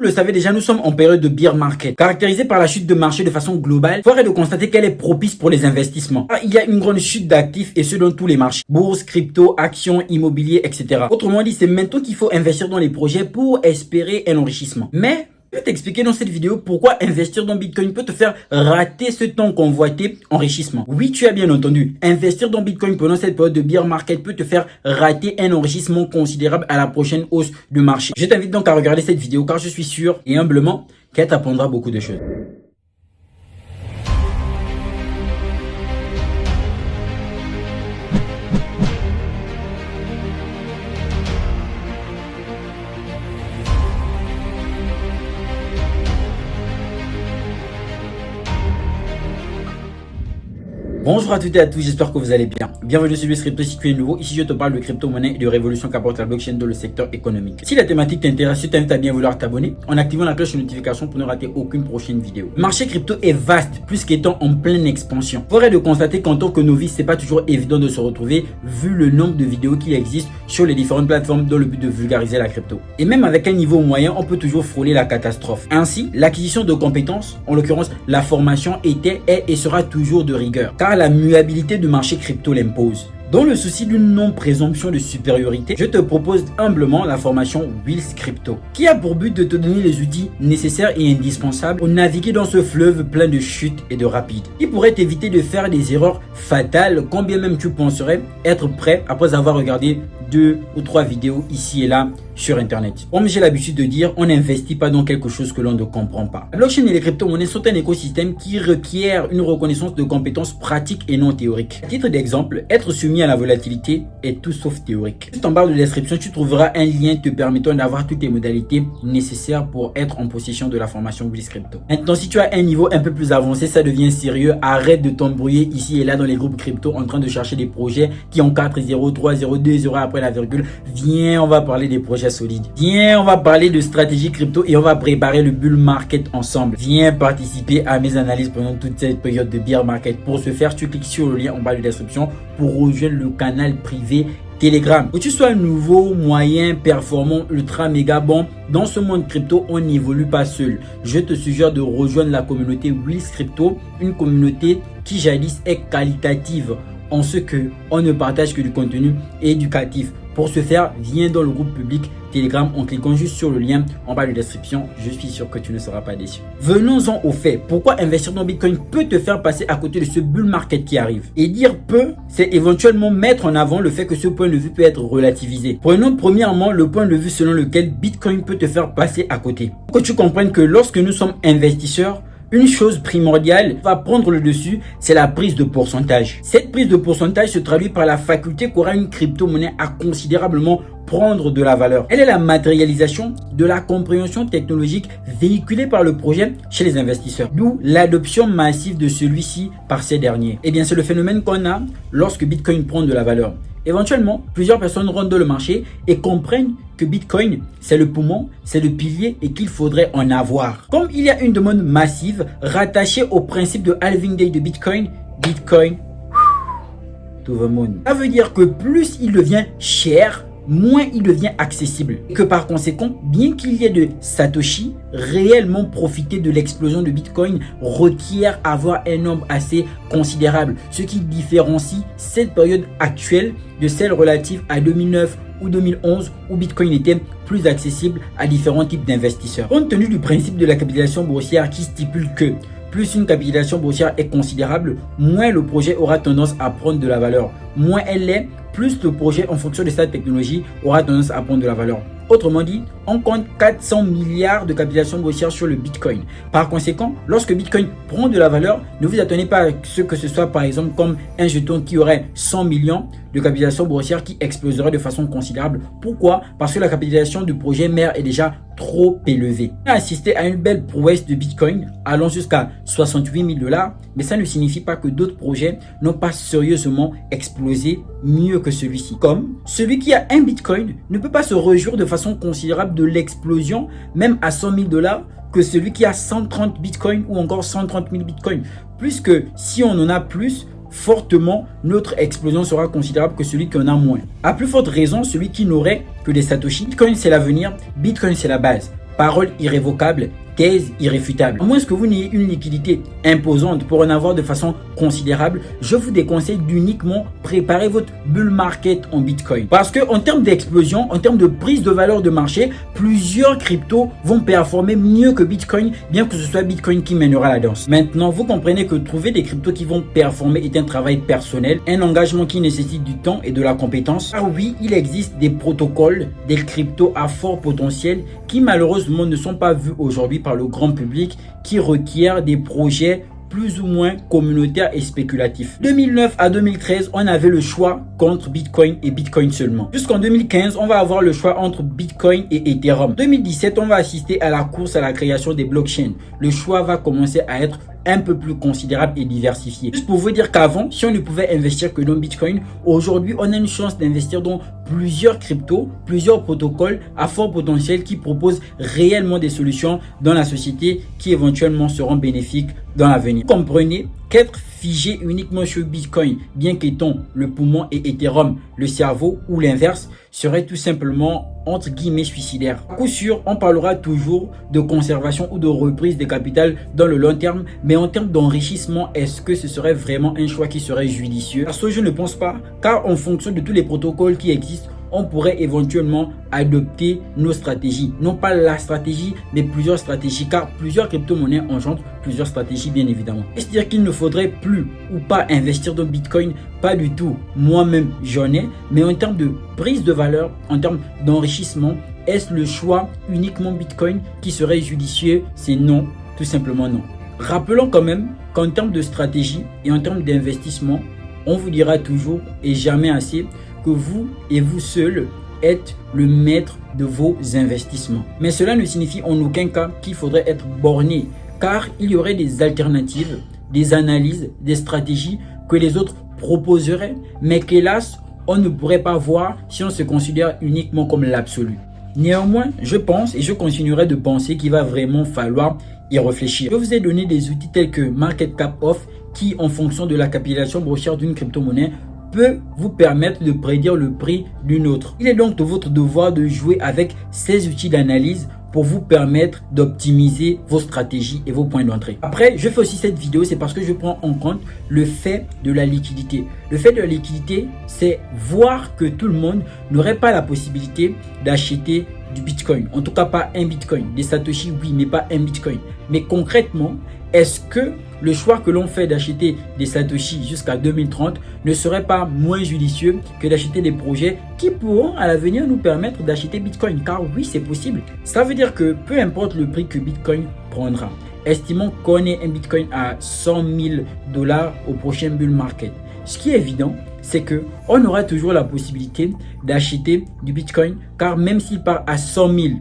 Vous le savez déjà, nous sommes en période de bear market, caractérisée par la chute de marché de façon globale. Force est de constater qu'elle est propice pour les investissements. Il y a une grande chute d'actifs et ce dans tous les marchés. Bourse, crypto, actions, immobilier, etc. Autrement dit, c'est maintenant qu'il faut investir dans les projets pour espérer un enrichissement. Mais je vais t'expliquer dans cette vidéo pourquoi investir dans Bitcoin peut te faire rater ce temps convoité enrichissement. Oui, tu as bien entendu. Investir dans Bitcoin pendant cette période de bear market peut te faire rater un enrichissement considérable à la prochaine hausse du marché. Je t'invite donc à regarder cette vidéo car je suis sûr et humblement qu'elle t'apprendra beaucoup de choses. Bonjour à toutes et à tous, j'espère que vous allez bien. Bienvenue sur Crypto. Si tu es nouveau, ici je te parle de crypto-monnaie et de révolution qu'apporte la blockchain dans le secteur économique. Si la thématique t'intéresse, je t'invite à bien vouloir t'abonner en activant la cloche de notification pour ne rater aucune prochaine vidéo. Le marché crypto est vaste, plus qu'étant en pleine expansion. Force est de constater qu'en tant que novice, c'est pas toujours évident de se retrouver vu le nombre de vidéos qui existent sur les différentes plateformes dans le but de vulgariser la crypto. Et même avec un niveau moyen, on peut toujours frôler la catastrophe. Ainsi, l'acquisition de compétences, en l'occurrence la formation, est et sera toujours de rigueur. Car la muabilité du marché crypto l'impose. Dans le souci d'une non-présomption de supériorité, je te propose humblement la formation Wheels Crypto, qui a pour but de te donner les outils nécessaires et indispensables pour naviguer dans ce fleuve plein de chutes et de rapides, qui pourrait t'éviter de faire des erreurs fatales, quand bien même tu penserais être prêt après avoir regardé 2 ou 3 vidéos ici et là sur internet. Comme j'ai l'habitude de dire, on n'investit pas dans quelque chose que l'on ne comprend pas. La blockchain et les crypto-monnaies sont un écosystème qui requiert une reconnaissance de compétences pratiques et non théoriques. À titre d'exemple, être soumis à la volatilité est tout sauf théorique. Juste en barre de description, tu trouveras un lien te permettant d'avoir toutes les modalités nécessaires pour être en possession de la formation Wheels Crypto. Maintenant, si tu as un niveau un peu plus avancé, ça devient sérieux. Arrête de t'embrouiller ici et là dans les groupes crypto en train de chercher des projets qui ont 4, 0, 3, 0, 2, 0 après la virgule. Viens, on va parler des projets solides. Viens, on va parler de stratégie crypto et on va préparer le bull market ensemble. Viens participer à mes analyses pendant toute cette période de bear market. Pour ce faire, tu cliques sur le lien en bas de description pour rejoindre le canal privé Telegram. Que tu sois nouveau, moyen, performant, ultra, méga bon, dans ce monde crypto, on n'évolue pas seul. Je te suggère de rejoindre la communauté Wheels Crypto, une communauté qui jadis est qualitative en ce que on ne partage que du contenu éducatif. Pour ce faire, viens dans le groupe public Telegram en cliquant juste sur le lien en bas de description. Je suis sûr que tu ne seras pas déçu. Venons-en au fait. Pourquoi investir dans Bitcoin peut te faire passer à côté de ce bull market qui arrive? Et dire peut, c'est éventuellement mettre en avant le fait que ce point de vue peut être relativisé. Prenons premièrement le point de vue selon lequel Bitcoin peut te faire passer à côté. Pour que tu comprennes que lorsque nous sommes investisseurs, une chose primordiale va prendre le dessus, c'est la prise de pourcentage. Cette prise de pourcentage se traduit par la faculté qu'aura une crypto-monnaie à considérablement prendre de la valeur. Elle est la matérialisation de la compréhension technologique véhiculée par le projet chez les investisseurs, d'où l'adoption massive de celui-ci par ces derniers. Eh bien, c'est le phénomène qu'on a lorsque Bitcoin prend de la valeur. Éventuellement, plusieurs personnes rentrent dans le marché et comprennent que Bitcoin, c'est le poumon, c'est le pilier et qu'il faudrait en avoir. Comme il y a une demande massive rattachée au principe de halving day de Bitcoin, to the moon. Ça veut dire que plus il devient cher, moins il devient accessible. Et que par conséquent, bien qu'il y ait de Satoshi, réellement profiter de l'explosion de Bitcoin requiert avoir un nombre assez considérable. Ce qui différencie cette période actuelle de celle relative à 2009 ou 2011 où Bitcoin était plus accessible à différents types d'investisseurs. Compte tenu du principe de la capitalisation boursière qui stipule que plus une capitalisation boursière est considérable, moins le projet aura tendance à prendre de la valeur. Moins elle l'est, plus le projet en fonction de sa technologie aura tendance à prendre de la valeur. Autrement dit, on compte 400 milliards de capitalisation boursière sur le Bitcoin. Par conséquent, lorsque Bitcoin prend de la valeur, ne vous attendez pas à ce que ce soit par exemple comme un jeton qui aurait 100 millions de capitalisation boursière qui exploserait de façon considérable. Pourquoi? Parce que la capitalisation du projet mère est déjà trop élevée. On a assisté à une belle prouesse de Bitcoin allant jusqu'à 68 000 $, mais ça ne signifie pas que d'autres projets n'ont pas sérieusement explosé mieux que celui-ci. Comme celui qui a un Bitcoin ne peut pas se réjouir de façon considérable de l'explosion, même à 100 000 $, que celui qui a 130 Bitcoins ou encore 130 000 Bitcoins. Puisque si on en a plus, fortement, notre explosion sera considérable que celui qui en a moins. À plus forte raison, celui qui n'aurait que des Satoshi. Bitcoin, c'est l'avenir. Bitcoin, c'est la base. Parole irrévocable, thèse irréfutable. À moins que vous n'ayez une liquidité imposante pour en avoir de façon considérable, je vous déconseille d'uniquement préparer votre bull market en Bitcoin. Parce que en termes d'explosion, en termes de prise de valeur de marché, plusieurs cryptos vont performer mieux que Bitcoin, bien que ce soit Bitcoin qui mènera la danse. Maintenant, vous comprenez que trouver des cryptos qui vont performer est un travail personnel, un engagement qui nécessite du temps et de la compétence. Ah oui, il existe des protocoles, des cryptos à fort potentiel qui malheureusement ne sont pas vus aujourd'hui par le grand public, qui requièrent des projets plus ou moins communautaires et spéculatifs. 2009 à 2013, on avait le choix contre Bitcoin et Bitcoin seulement. Jusqu'en 2015, on va avoir le choix entre Bitcoin et Ethereum. 2017, on va assister à la course à la création des blockchains. Le choix va commencer à être un peu plus considérable et diversifié. Juste pour vous dire qu'avant, si on ne pouvait investir que dans Bitcoin, aujourd'hui, on a une chance d'investir dans plusieurs cryptos, plusieurs protocoles à fort potentiel qui proposent réellement des solutions dans la société qui éventuellement seront bénéfiques dans l'avenir. Comprenez qu'être figé uniquement sur Bitcoin, bien qu'étant le poumon et Ethereum le cerveau ou l'inverse, serait tout simplement entre guillemets suicidaire. À coup sûr, on parlera toujours de conservation ou de reprise des capitales dans le long terme, mais en termes d'enrichissement, est-ce que ce serait vraiment un choix qui serait judicieux? Parce que je ne pense pas, car en fonction de tous les protocoles qui existent, on pourrait éventuellement adopter nos stratégies. Non pas la stratégie, mais plusieurs stratégies, car plusieurs crypto-monnaies engendrent plusieurs stratégies, bien évidemment. Est-ce dire qu'il ne faudrait plus ou pas investir dans Bitcoin? Pas du tout. Moi-même, j'en ai. Mais en termes de prise de valeur, en termes d'enrichissement, est-ce le choix uniquement Bitcoin qui serait judicieux? C'est non, tout simplement non. Rappelons quand même qu'en termes de stratégie et en termes d'investissement, on vous dira toujours et jamais assez que vous et vous seul êtes le maître de vos investissements. Mais cela ne signifie en aucun cas qu'il faudrait être borné, car il y aurait des alternatives, des analyses, des stratégies que les autres proposeraient, mais qu'hélas, on ne pourrait pas voir si on se considère uniquement comme l'absolu. Néanmoins, je pense et je continuerai de penser qu'il va vraiment falloir y réfléchir. Je vous ai donné des outils tels que Market Cap Off qui, en fonction de la capitalisation boursière d'une crypto-monnaie, peut vous permettre de prédire le prix d'une autre. Il est donc de votre devoir de jouer avec ces outils d'analyse pour vous permettre d'optimiser vos stratégies et vos points d'entrée. Après, je fais aussi cette vidéo, c'est parce que je prends en compte le fait de la liquidité. Le fait de la liquidité, c'est voir que tout le monde n'aurait pas la possibilité d'acheter du Bitcoin. En tout cas, pas un Bitcoin. Des Satoshi, oui, mais pas un Bitcoin. Mais concrètement, est-ce que le choix que l'on fait d'acheter des Satoshi jusqu'à 2030 ne serait pas moins judicieux que d'acheter des projets qui pourront à l'avenir nous permettre d'acheter Bitcoin? Car oui, c'est possible. Ça veut dire que peu importe le prix que Bitcoin prendra, estimons qu'on ait un Bitcoin à 100 000 $ au prochain bull market. Ce qui est évident, c'est que on aura toujours la possibilité d'acheter du Bitcoin, car même s'il part à 100 000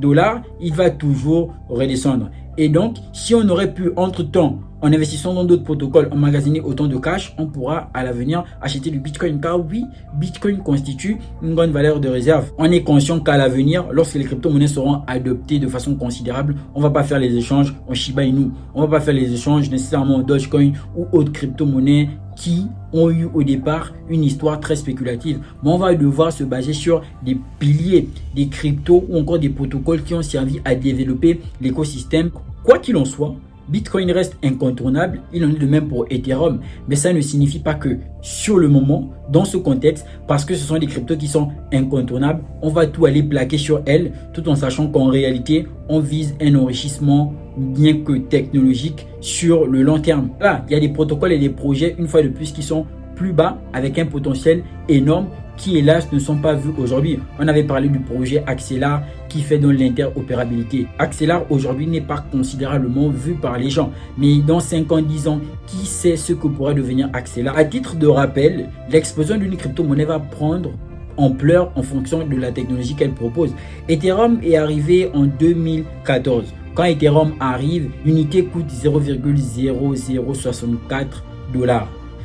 $, il va toujours redescendre. Et donc, si on aurait pu entre-temps, en investissant dans d'autres protocoles, emmagasiner autant de cash, on pourra à l'avenir acheter du Bitcoin. Car oui, Bitcoin constitue une bonne valeur de réserve. On est conscient qu'à l'avenir, lorsque les crypto-monnaies seront adoptées de façon considérable, on ne va pas faire les échanges en Shiba Inu. On ne va pas faire les échanges nécessairement en Dogecoin ou autres crypto-monnaies qui ont eu au départ une histoire très spéculative. Mais on va devoir se baser sur des piliers, des cryptos ou encore des protocoles qui ont servi à développer l'écosystème. Quoi qu'il en soit, Bitcoin reste incontournable, il en est de même pour Ethereum, mais ça ne signifie pas que sur le moment, dans ce contexte, parce que ce sont des cryptos qui sont incontournables, on va tout aller plaquer sur elles, tout en sachant qu'en réalité, on vise un enrichissement bien que technologique sur le long terme. Là, il y a des protocoles et des projets, une fois de plus, qui sont plus bas avec un potentiel énorme qui hélas ne sont pas vus aujourd'hui. On avait parlé du projet Axelar qui fait dans l'interopérabilité. Axelar aujourd'hui n'est pas considérablement vu par les gens, mais dans 5 ans, 10 ans, qui sait ce que pourra devenir Axelar? À titre de rappel, l'explosion d'une crypto-monnaie va prendre ampleur en fonction de la technologie qu'elle propose. Ethereum est arrivé en 2014. Quand Ethereum arrive, l'unité coûte 0,0064 $.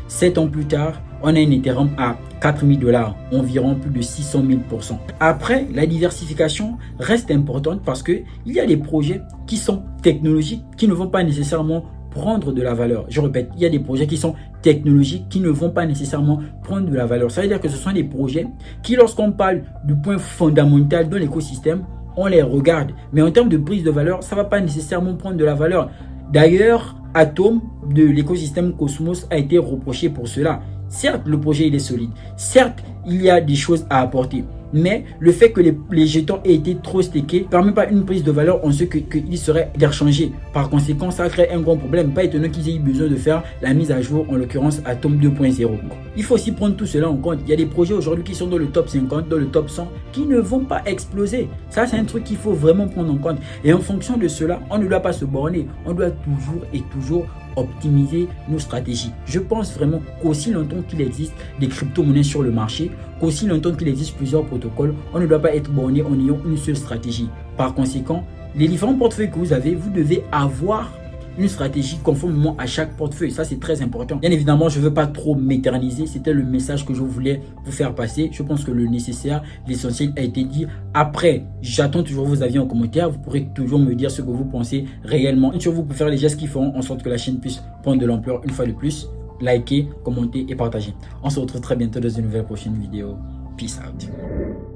7 ans plus tard, on a un Ethereum à 4 000 $, environ plus de 600 000%. Après, la diversification reste importante parce qu'il y a des projets qui sont technologiques, qui ne vont pas nécessairement prendre de la valeur. Je répète, il y a des projets qui sont technologiques, qui ne vont pas nécessairement prendre de la valeur. Ça veut dire que ce sont des projets qui, lorsqu'on parle du point fondamental dans l'écosystème, on les regarde. Mais en termes de prise de valeur, ça ne va pas nécessairement prendre de la valeur. D'ailleurs, Atom de l'écosystème Cosmos a été reproché pour cela. Certes, le projet il est solide. Certes, il y a des choses à apporter. Mais le fait que les jetons aient été trop stakés ne permet pas une prise de valeur en ce qu'ils seraient interchangés. Par conséquent, ça crée un grand problème. Pas étonnant qu'ils aient eu besoin de faire la mise à jour, en l'occurrence Atom 2.0. Il faut aussi prendre tout cela en compte. Il y a des projets aujourd'hui qui sont dans le top 50, dans le top 100, qui ne vont pas exploser. Ça, c'est un truc qu'il faut vraiment prendre en compte. Et en fonction de cela, on ne doit pas se borner. On doit toujours et toujours optimiser nos stratégies. Je pense vraiment qu'aussi longtemps qu'il existe des crypto-monnaies sur le marché, qu'aussi longtemps qu'il existe plusieurs protocoles, on ne doit pas être borné en ayant une seule stratégie. Par conséquent, les différents portefeuilles que vous avez, vous devez avoir une stratégie conformément à chaque portefeuille. Ça, c'est très important. Bien évidemment, je ne veux pas trop m'éterniser. C'était le message que je voulais vous faire passer. Je pense que le nécessaire, l'essentiel a été dit. Après, j'attends toujours vos avis en commentaire. Vous pourrez toujours me dire ce que vous pensez réellement. Bien sûr, vous pouvez faire les gestes qui feront en sorte que la chaîne puisse prendre de l'ampleur une fois de plus. Likez, commentez et partagez. On se retrouve très bientôt dans une nouvelle prochaine vidéo. Peace out.